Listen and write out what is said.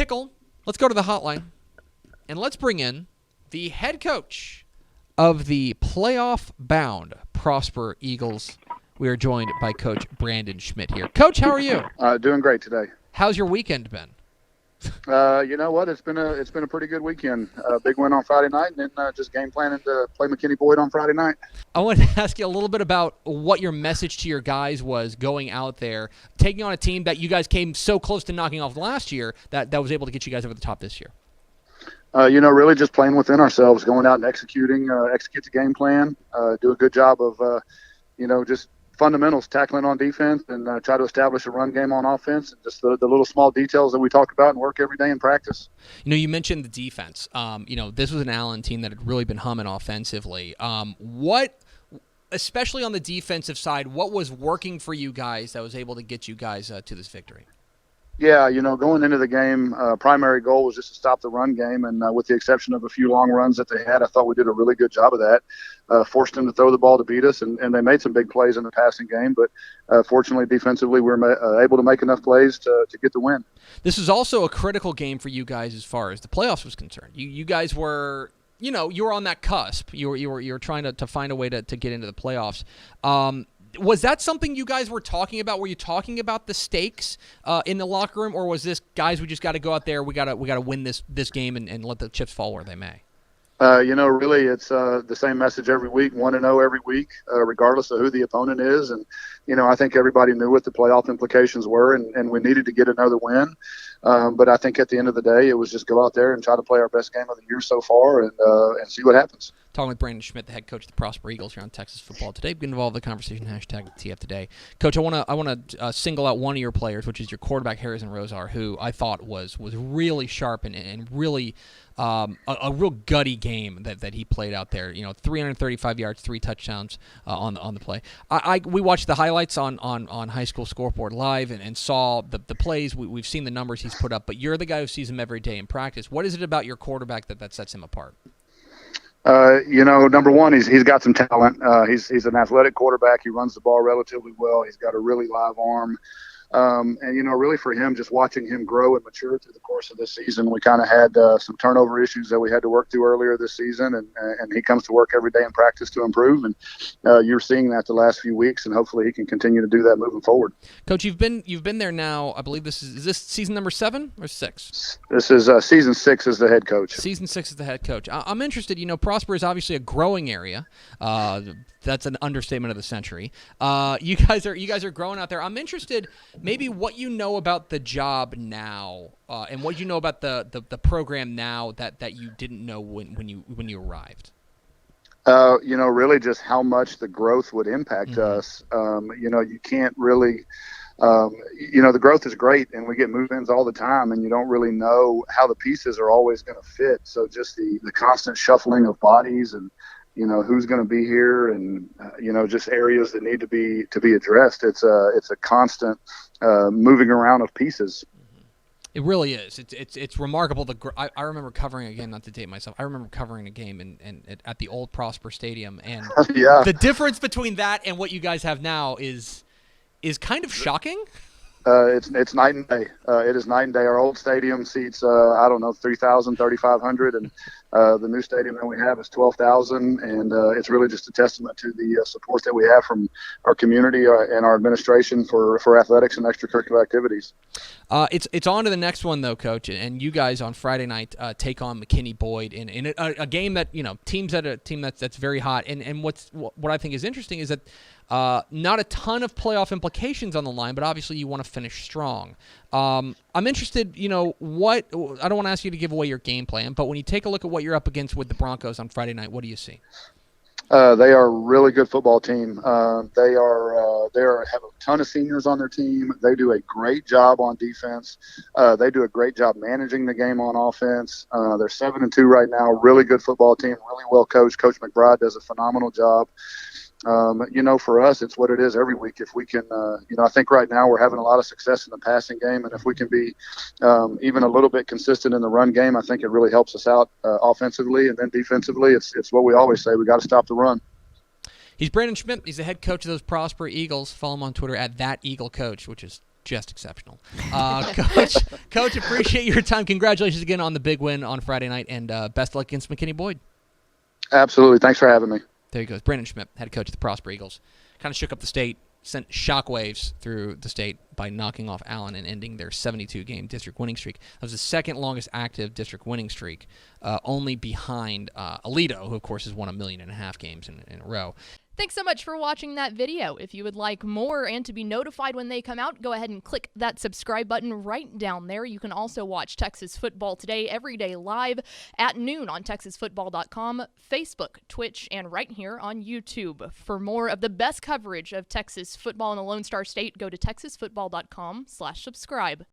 Tickle, let's go to the hotline, and let's bring in the head coach of the playoff-bound Prosper Eagles. We are joined by Coach Brandon Schmidt here. Coach, how are you? Doing great today. How's your weekend been? You know what? It's been a pretty good weekend. Big win on Friday night, and then just game planning to play McKinney-Boyd on Friday night. I wanted to ask you a little bit about what your message to your guys was going out there, taking on a team that you guys came so close to knocking off last year that was able to get you guys over the top this year. Really just playing within ourselves, going out and execute the game plan, do a good job of, just fundamentals, tackling on defense, and try to establish a run game on offense, and just the little small details that we talk about and work every day in practice. You mentioned the defense. This was an Allen team that had really been humming offensively. Especially on the defensive side, what was working for you guys that was able to get you guys to this victory? Yeah, going into the game, primary goal was just to stop the run game, and with the exception of a few long runs that they had, I thought we did a really good job of that. Forced them to throw the ball to beat us, and they made some big plays in the passing game, but fortunately, defensively, we were able to make enough plays to get the win. This is also a critical game for you guys as far as the playoffs was concerned. You guys were, you were on that cusp. You were trying to find a way to get into the playoffs. Was that something you guys were talking about? Were you talking about the stakes in the locker room, or was this, guys, we just got to go out there, we got to win this game and let the chips fall where they may? Really, it's the same message every week, 1-0 every week, regardless of who the opponent is. And, I think everybody knew what the playoff implications were, and we needed to get another win. But I think at the end of the day, it was just go out there and try to play our best game of the year so far and see what happens. Talking with Brandon Schmidt, the head coach of the Prosper Eagles here on Texas Football Today. Get involved in the conversation, #TF Today. Coach, I want to single out one of your players, which is your quarterback, Harrison Rosar, who I thought was really sharp and really a real gutty game that he played out there. 335 yards, 3 touchdowns on the play. We watched the highlights on High School Scoreboard Live and saw the plays. We've seen the numbers he's put up, but you're the guy who sees him every day in practice. What is it about your quarterback that sets him apart? Number one, he's got some talent. He's an athletic quarterback. He runs the ball relatively well. He's got a really live arm. Really for him, just watching him grow and mature through the course of this season, we kind of had some turnover issues that we had to work through earlier this season, and he comes to work every day in practice to improve, and you're seeing that the last few weeks, and hopefully he can continue to do that moving forward. Coach, you've been there now. I believe this is this season number 7 or 6? This is season 6 as the head coach. Season 6 as the head coach. I'm interested. Prosper is obviously a growing area. That's an understatement of the century. You guys are growing out there. I'm interested, maybe what you know about the job now, and what you know about the program now that you didn't know when you arrived. Really just how much the growth would impact us. You can't really. The growth is great, and we get move-ins all the time, and you don't really know how the pieces are always going to fit. So just the constant shuffling of bodies and who's going to be here, and just areas that need to be addressed. It's a constant moving around of pieces. It really is. It's remarkable. I remember covering a game, not to date myself. I remember covering a game at the old Prosper Stadium, and yeah. The difference between that and what you guys have now is kind of shocking. It's night and day. It is night and day. Our old stadium seats 3,000, 3,500, and the new stadium that we have is 12,000, and it's really just a testament to the support that we have from our community and our administration for athletics and extracurricular activities. It's on to the next one though, Coach, and you guys on Friday night take on McKinney-Boyd in a game that teams at a team that's very hot, and what I think is interesting is that not a ton of playoff implications on the line, but obviously you want to finish strong. I'm interested, I don't want to ask you to give away your game plan, but when you take a look at what you're up against with the Broncos on Friday night, what do you see? They are a really good football team. They have a ton of seniors on their team. They do a great job on defense. They do a great job managing the game on offense. They're 7-2 right now. Really good football team. Really well coached. Coach McBride does a phenomenal job. For us, it's what it is every week. If we can, I think right now we're having a lot of success in the passing game, and if we can be even a little bit consistent in the run game, I think it really helps us out offensively, and then defensively, it's what we always say: we got to stop the run. He's Brandon Schmidt. He's the head coach of those Prosper Eagles. Follow him on Twitter at @ThatEagleCoach, which is just exceptional. Coach, appreciate your time. Congratulations again on the big win on Friday night, and best of luck against McKinney Boyd. Absolutely. Thanks for having me. There he goes. Brandon Schmidt, head coach of the Prosper Eagles. Kind of shook up the state, sent shockwaves through the state by knocking off Allen and ending their 72-game district winning streak. That was the second longest active district winning streak, only behind Aledo, who, of course, has won 1.5 million games in a row. Thanks so much for watching that video. If you would like more and to be notified when they come out, go ahead and click that subscribe button right down there. You can also watch Texas Football Today every day live at noon on TexasFootball.com, Facebook, Twitch, and right here on YouTube. For more of the best coverage of Texas football in the Lone Star State, go to TexasFootball.com/subscribe.